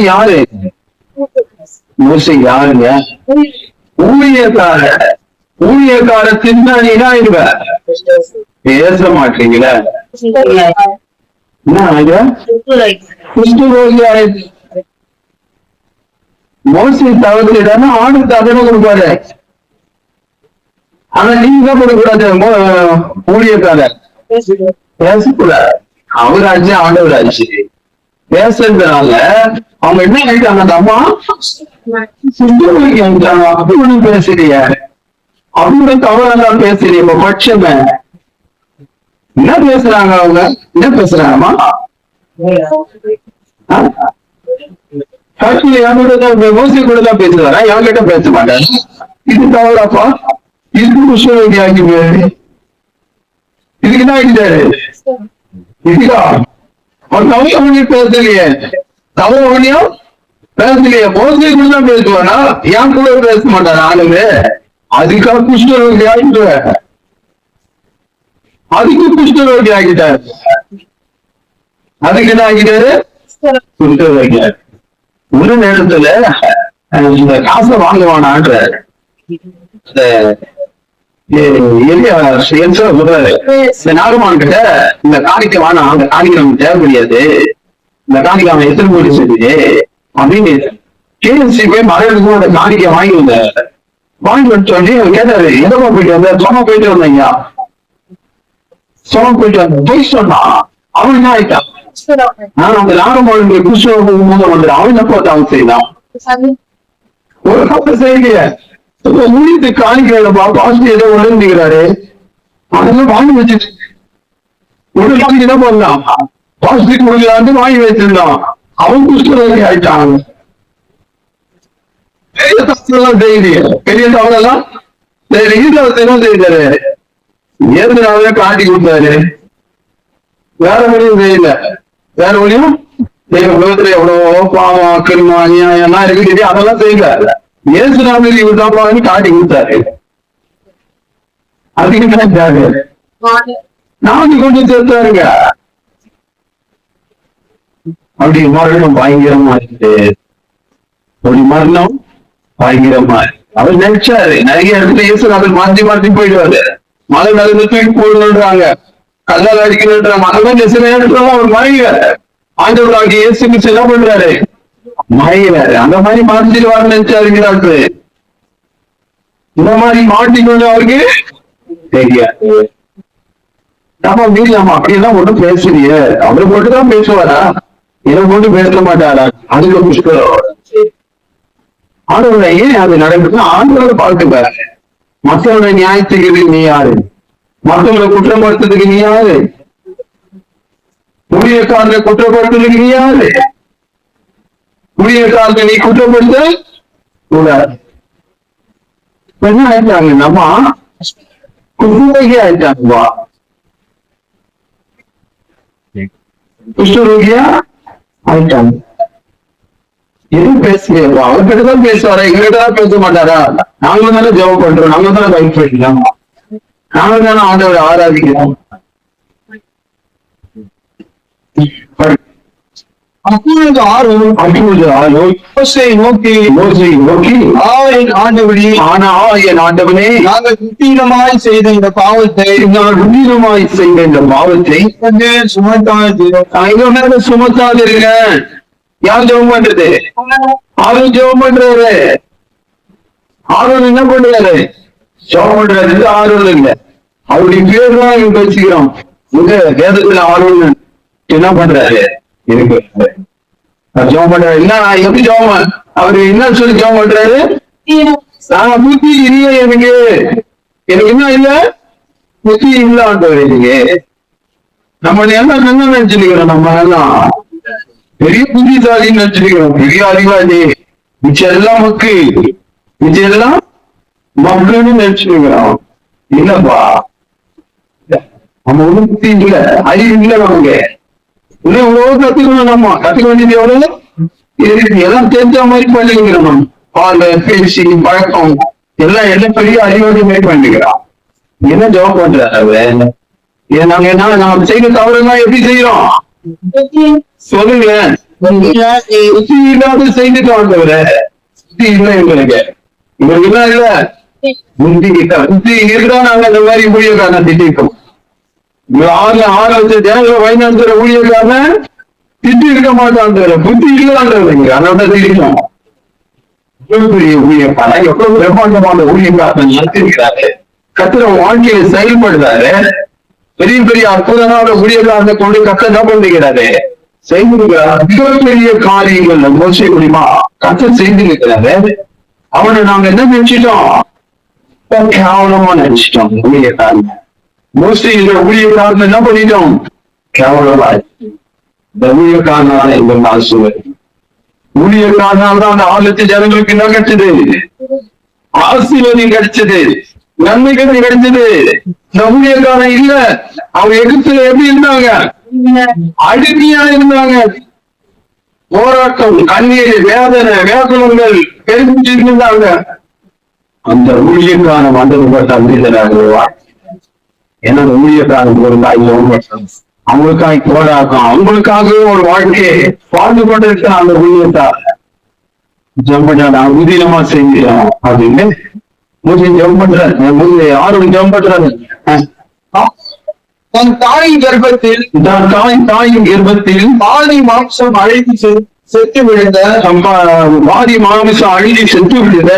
யாரு? மோசே யாருங்க? ஊழியக்கார. ஊழியக்கார தின்னாடினா இவ பேச மாட்டீங்களா? என்ன குஷ்டரோகி ஆயிடுச்சு. மோசே தவிர்த்துட்டானா ஆண்டு தகவல் கொடுப்பாரு. ஆனா நீங்க தான் கொடுக்கூடாது. ஊழியக்காரர் பேசக்கூடாது. அவராச்சு ஆண்டவராச்சு பேசுறதுனால அவங்க என்ன ஆயிட்டாங்க? அந்த அம்மா ஆயிட்டாங்க. அப்படி ஒண்ணும் பேசலைய, அவங்க தவறெல்லாம் பேசலையே. இப்ப பட்சமே என்ன பேசுறாங்க? அவங்க என்ன பேசுறாங்கம்மா? மோசடி கூட தான் பேசுவாரா? என்கிட்ட பேச மாட்டாரு. இது தவறாப்பா. இதுக்கு குஷ்டரோகி ஆகி இதுக்கு என்ன ஆகிட்டாரு? இதுக்கா அவர் தவறு ஒன்றையும் பேசலையே, தவறு ஒன்றையும் பேசலையே. மோசடி கூட தான் பேசுவானா? என் கூட பேச மாட்டாரு ஆளுங்க. அதுக்காக குஷ்டரோகி ஆகிட்டு அதுக்கு குஷ்டரோகி ஆகிட்டாரு. அதுக்கு என்ன ஆகிட்டாரு? குஷ்டரோகி. ஒரு நேரத்துல இந்த காசை வாங்குவானான்ற சொல்றாரு. இந்த நாகமான் கிட்ட இந்த காணிக்கை வானா, அந்த காணிக்கை நமக்கு தேவை முடியாது, இந்த காணிக்கை அவன் எத்தனை கோடி செஞ்சு அப்படின்னு கேஎன்சி போய் மகளுக்கும் அந்த காணிக்கை வாங்கி வந்தார். வாங்கி வச்சோடனே கேட்டாரு, எதமா போயிட்டு வந்த? சொன்ன போயிட்டு வந்தீங்க. சொன்ன போயிட்டு வந்த போய் சொன்னா அவன் என்ன ஆயிட்டான்? அந்த நாகமானுடைய குஷ்டரோகம் வந்து அவன் என்ன பார்த்து அவன் செய்தான்? ஒரு கப்பல் செய்யலையே. ஊழியத்து காணிக்கையிலப்பா பாஸ்ட் ஏதோ உணர்ந்துக்கிறாரு. அதெல்லாம் வாங்கி வச்சுட்டு ஒரு காணிக்கை என்ன பண்ணலாம்? பாஸ்ட் கொடுக்கலான்னு வாங்கி வச்சிருந்தான். அவன் குஷ்டரோகி ஆயிட்டான். பெரிய தவறெல்லாம் செய்யலையே, பெரிய தவறெல்லாம் என்ன செய்தாரு? ஏற்கனவே காட்டி கொடுத்தாரு. வேற வழியும் செய்யல. வேற வழியும் உலகத்துல எவ்வளவோ பாவம் கருமா அநியாயம் எல்லாம் இருக்கு, அதெல்லாம் செய்யல. ஏசுநாதர் இவர்தான் காட்டி கொடுத்தாரு. அதுக்கு நினைச்சாரு நாளைக்கு கொண்டு சேர்த்தாருங்க. அப்படி மரணம் பயங்கரமா இருக்கு. அப்படி மரணம் பயங்கரமா இருக்கு. அவர் நினைச்சாரு நிறைய இடத்துல இயேசுநாதர் மாற்றி மாற்றி போயிடுவாரு. மழை நடந்து தூக்கி போடணுன்றாங்க, கல்லால் அடிக்கணுன்றாங்க. அதெல்லாம் சில இடத்துல அவர் மறைவாரு. ஆண்டவராக இயேசுக்கு என்ன பண்றாரு? மறைவாரு. அந்த மாதிரி மாற்றிடுவாருன்னு நினைச்சாருங்கிறாரு. இந்த மாதிரி மாட்டிக்கொண்டு அவருக்கு தெரியாது. நம்ம மீறியாமா அப்படியெல்லாம் ஒண்ணும் பேசலையே, அவரை போட்டுதான் பேசுவாரா? இதை போட்டு பேச மாட்டாரா? அதுக்கு புஷ்கரம். ஆண்டவரை ஏன் அது நடக்குதுன்னா ஆண்டவரை பார்த்துப்பாரு. மற்றவங்களை நியாயத்துக்கு நீ யாரு? மற்றவங்களை குற்றப்படுத்துறதுக்கு நீ யாரு? ஊழியக்காரனை குற்றப்படுத்துறதுக்கு நீ யாரு? ஊழியக்காரனை நீ குற்றப்படுத்த கூடாது. என்ன ஆயிட்டாங்க? நம்ம குஷ்டரோகி ஆயிட்டாங்கப்பா. குஷ்டரோகியா ஆயிட்டாங்க. எதுவும் பேசலையா? அவர்கிட்டதான் பேசுவாரா? எங்ககிட்டதான் பேச மாட்டாரா? நாங்க தானே ஜெபம் பண்றோம், நாங்க தானே பைக் பண்ணிக்கலாம், நாங்க தானே ஆண்டவரை ஆராதிக்கிறோம். அப்பொழுது ஆண்டவனே, நாங்கள் குற்றமாய் செய்த இந்த பாவத்தை சுமத்தாதிருங்க. யார் ஜெபம் பண்றது? ஆரோன் ஜெபம் பண்றாரு. ஆரோன் என்ன பண்றாரு? ஜெபம் பண்றாரு. ஆரோன் இல்ல, அவருடைய பேர் தான் இங்க வச்சுக்கிறோம். இங்க வேதத்துல ஆரோன் என்ன பண்றாரு? இருக்கு ஜெபம் பண்றாரு. என்ன எப்படி ஜெபம்? அவரு என்ன சொல்லி ஜெபம் பண்றாரு? புத்தி இல்ல எனக்கு, எனக்கு என்ன இல்ல? புத்தி இல்ல ஆண்டவரே. நீங்க நம்ம எல்லாம் என்ன நினைச்சிருக்கிறோம்? நம்ம எல்லாம் பெரிய புத்திசாலின்னு நினைச்சிருக்கிறோம், பெரிய அறிவாளி. மிச்சம் எல்லாம் மக்கு, மிச்சம் எல்லாம் மக்கள்னு நினைச்சிருக்கிறோம். இல்லப்பா, நம்ம ஒன்றும் புத்தி இல்ல, அறிவு இல்ல. நமக்கு இன்னும் எவ்வளவோ கத்துக்கணும். நம்ம கத்துக்க வேண்டியது எவ்வளவு எல்லாம் தெரிஞ்ச மாதிரி பண்ணிக்கிறோம். நம்ம பால் பேசி பழக்கம் எல்லாம் பெரிய அறிவாளி மாதிரி பண்ணிக்கிறோம். என்ன ஜவாப் பண்றாரு? நாங்க என்ன செய்த தவறுனா எப்படி செய்யறோம்? சொல்லுங்க. புத்தி இல்லாத செய்துட்டு ஆண்டவரே, புத்தி இல்லை எங்களுக்கு. இவருக்கு என்ன இல்ல புத்தி கிட்ட புத்தி இருந்தா நாங்க இந்த மாதிரி ஊழியக்காரனை திட்டிருக்கோம். ஆறு லட்சம் ஜனங்களை வயநாடுற ஊழியக்காரனை திட்டி இருக்க மாட்டான். புத்தி இல்லாதவங்க அதோட திட்டிக்கணும். எவ்வளவு பெரிய ஊழியக்காரன், எவ்வளவு பிரம்மாண்டமான ஊழியக்காரன் நடத்திருக்கிறாரு. கத்திர வாழ்க்கையில செயல்படுறாரு. பெரிய பெரிய அற்புதமான ஊழியக்காரனை கொண்டு கத்த என்ன பண்ணிக்கிறாரு, செய்திருக்கிறார். மிகப்பெரிய காரியங்கள் மோசே மூலியமா கத்த செய்திருக்கிறாரு. அவனை நாங்க என்ன நினைச்சிட்டோம், கேவலமா நினைச்சிட்டோம். ஊழியக்காரன் மோசே ஊழியக்காரன் என்ன பண்ணிட்டோம், கேவலமா. இந்த ஊழியக்காரனால இந்த நாள் சூழல் ஊழியக்காரனால தான் அந்த 6 லட்சம் ஜனங்களுக்கு என்ன கிடைச்சது, ஆசீர்வாதம் கிடைச்சது, நன்மைகள் கிடைச்சது. இந்த ஊழியக்காரன் இல்ல, அவங்க எகிப்துல எப்படி இருந்தாங்க, அடிமையா இருந்தாங்க. போராட்டம், கண்ணீர், வேதனை, வேதனங்கள் பெருமிச்சு இருந்தாங்க. அந்த ஊழியக்காரன் வந்தது மனிதனாக ஏன்னா ஊழியக்காரன் ஒரு அவங்களுக்காக போராட்டம், அவங்களுக்காகவே ஒரு வாழ்க்கையை வாழ்ந்து கொண்டிருக்க அந்த ஊழியத்தார் ஜம்பா நான் உதீனமா செஞ்சோம் அப்படின்னு ஜம் பண்றாரு. யாரும் ஜம் பண்றாரு, தன் தாயின் கர்ப்பத்தில் பாதி மாம்சம் அழைத்து செத்து விழுந்த பாதி மாமிசம் அழுதி செத்து விழுந்த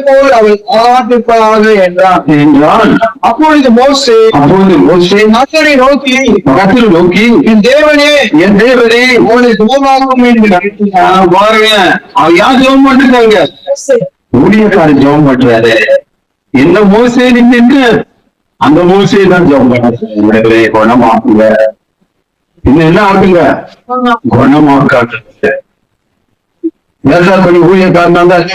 போல் அவள் ஆராதிப்பாக என்றான். அப்பொழுது மோசே கர்த்தரை நோக்கி என் தேவனே உங்களை சுகமாக்கும் என்று பாருங்க. அவன் யார் ஜெபம் பண்றாங்க, ஊழியக்காரன் ஜெபம் பண்றாரு. என்ன மோசே நின்று அந்த மோசே தான் ஜெபம் பண்றாரு, குணமாக்குங்க. இன்னும் என்ன ஆகுங்க, குணமாக்காட்டு. ஊழியக்காரன் தான்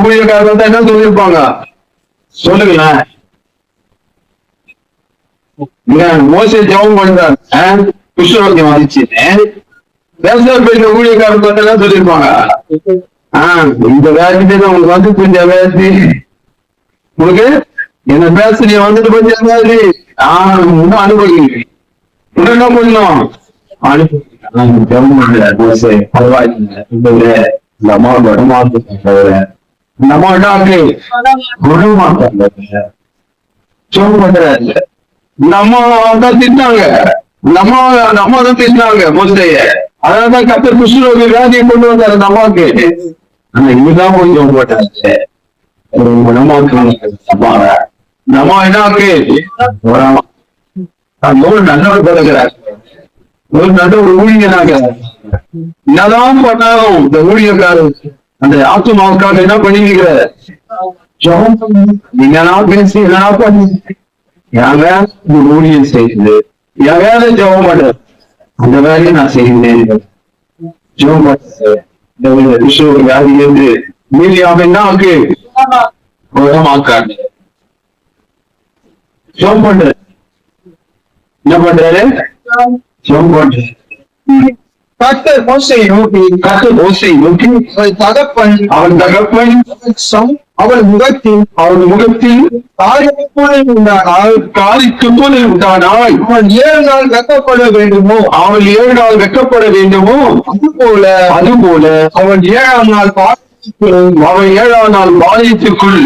ஊழியக்காரன் தான் என்ன சொல்லியிருப்பாங்க சொல்லுங்களேன். மோசே ஜெபம் பண்றாங்க, குஷ்டரோக்கியம் வந்துச்சு. ஊழியக்காரன் வந்து என்ன சொல்லியிருப்பாங்க, இந்த வேலைக்கு தான் உங்களுக்கு வந்து கொஞ்சம் வேலை உங்களுக்கு என்ன பேச நீ வந்துட்டு கொஞ்சம் வேலை இன்னும் அனுபவிக்கிறீங்க. இன்னும் என்ன பண்ணணும், பரவாயில்லை இந்த அம்மா குணமாக்குற இந்த அம்மா குணமாக்குறாங்க. இந்த அம்மா தான் திட்டாங்க, இந்த அம்மா தான் திட்டினாங்க மோசைய. அதனாலதான் கத்தர் குஷ்டரோகி வியாதியை கொண்டு வந்தாரு அந்த அம்மாவுக்கு. ஆனா இவதான் கொஞ்சம் போட்டாச்சு குணமாக்குறாங்க. நம்ம என்ன நல்லவர் பிறகுறாரு, ஒரு நல்ல ஒரு ஊழியனாக என்னதான் பண்ணாலும் இந்த ஊழியக்காரர் அந்த ஆத்துமாவுக்காக என்ன பண்ணிக்கிற நீங்க பேசி என்ன பண்ணி என் வேலை ஊழியம் செய்யுது, என் வேலை ஜெபம் பண்ற அந்த வேலையை நான் செய்கிறேன். ஜெபம் பண்ற விஷயம் வியாதி இருந்து மீறியாம என்ன ஆக்கு குணமாக்காங்க. ஜெபம் பண்ற என்ன பண்றாரு, ஜெபம் பண்ற கர்த்தர் மோசேயை நோக்கி தகப்பன் அவன் அவள் முகத்தில் காரிக்கு போல உண்டானாய். அவன் 7 நாள் வெக்கப்பட வேண்டுமோ, அவள் 7 நாள் வெக்கப்பட வேண்டுமோ, அதுபோல அவன் 7ஆம் நாள் பாளையத்துக்குள்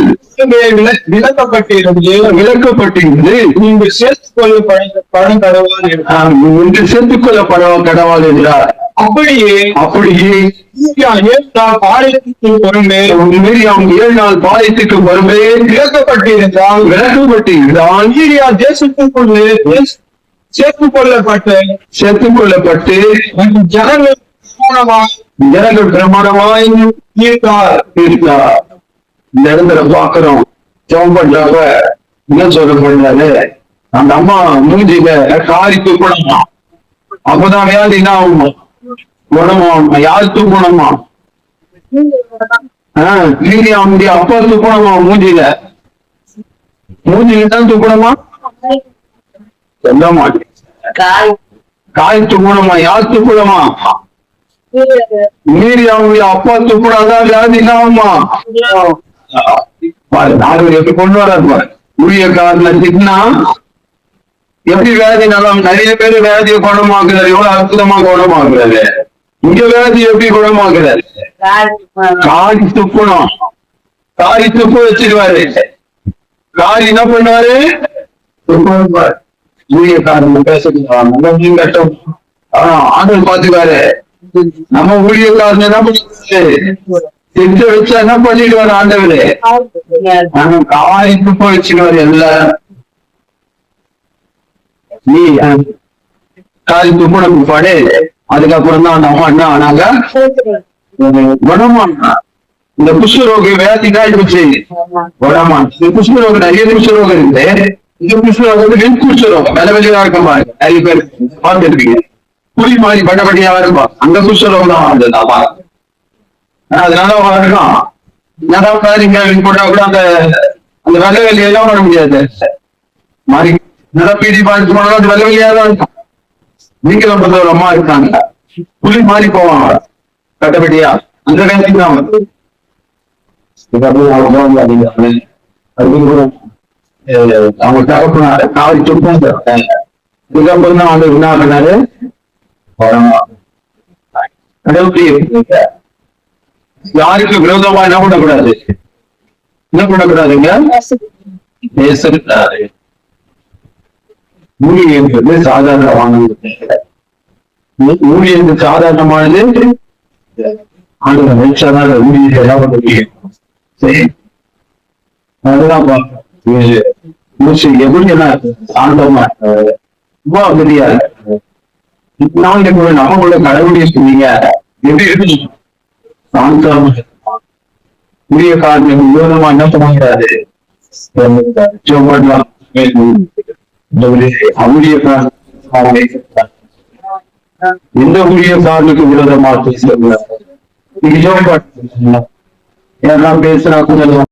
விளக்கப்பட்டிருந்து இங்கு சேர்த்துக் கொள்ளப்பட கடவாள் என்றார். அப்படியே 7 நாள் பாளையத்துக்கு பொறுமே 7 நாள் பாளையத்துக்கு பொறுமே விளக்கப்பட்டிருந்தான் தேசத்துக்குள்ளே சேர்த்துக் கொள்ளப்பட்டு ஜனங்கள் பிரமாணமாய் தீர்த்தார். இந்த இடத்துல பாக்குறோம் ஜெபம் பண்றாங்க. என்ன சொல்லப்படுறாரு, அந்த அம்மா மூஞ்சில காரி தூக்கணுமா, அப்பதான் வியாதி என்ன ஆகுமா, குணமாகுமா. யார் தூக்கணுமா, அவனுடைய அப்பா தூக்கணுமா, மூஞ்சில தான் தூக்கணுமா, சொல்ல மாட்டேன். காய் தூக்கணுமா, யார் தூக்கணுமா, மீறி அவங்களுடைய அப்பா தூக்கணும். வியாதி என்ன ஆகுமா, எப்படி கொண்டு வர ஊழியக்காரனை திட்டினா எப்படி வியாதி நல்லா நிறைய பேர் வியாதியை குணமாக்குறாரு, எவ்வளவு அற்புதமா குணமாக்குறாரு. இங்க வியாதி எப்படி குணமாக்குறாரு? காரி துப்பணும், காரி துப்பு வச்சிருவாரு. காரி என்ன பண்ணுவாரு? ஊழியக்காரன் பேசுறீங்க கட்டம். ஆண்டவர் பாத்துக்காரு. நம்ம ஊழியக்காரன் என்ன பண்ணுவாரு? திட்ட வச்சா என்ன பண்ணிடுவாரு ஆண்டவரு? காரி துப்ப வச்சுக்குவாரு எல்லாரும். நீ காரி துப்பு நமக்கு படு. அதுக்கப்புறம் தான் அந்த அம்மா என்ன ஆனாங்க? குணமானா. இந்த குஷ்டரோக வியாதி காய்ச்சி குணமான். இந்த குஷ்டரோகம் நிறைய குஷ்டரோகம் இருக்கு. இந்த குஷ்டரோகம் வந்து வெண்குஷ்டரோகம் வில வெளியா இருக்க மாதிரி நிறைய பேர் பார்த்துருப்பீங்க. புலி மாதிரி பட்டப்பட்டியா இருக்கும். அந்த குஷ்டரோகம் தான் வந்தது. அதனால இருக்கும் நடக்காதீங்க போட்டா கூட அந்த அந்த வெள்ள வெளியெல்லாம் பண்ண முடியாது. மாறி நடப்பீடி பார்த்து போனா அது வெள்ள வெளியா தான் இருக்கும். நீங்களும் ஒரு அம்மா இருக்காங்க, புலி மாறி போவாங்க கட்டப்பட்டியா. அந்த நேரத்துக்கு தான் அவங்க தகப்பனாரு காவடி துப்பம். இதுக்கப்புறம் தான் வந்து என்ன பண்ணாரு? யாருக்கு விரோதமா என்ன பண்ணக்கூடாது? என்ன பண்ணக்கூடாதுங்க? பேசக்கூடாது. ஊழியன்றது சாதாரணமானது. ஊழியன் சாதாரணமானது. ஆண்டவர் நினைச்சாதான் ஊழியத்தை எல்லாம் பண்ண முடியும். சரி, அதுதான் எப்படி என்ன சாந்தமா ரொம்ப தெரியாது. நாளைக்கு நம்மளோட கடவுளைய சொன்னீங்க எப்படி இருக்கு? சாந்தமா உரிய காரணம் விரோதமா என்ன பண்ணுகிறாரு? எந்த உரிய காரனுக்கு விரோதமா பேசுறாங்க? பேசுறா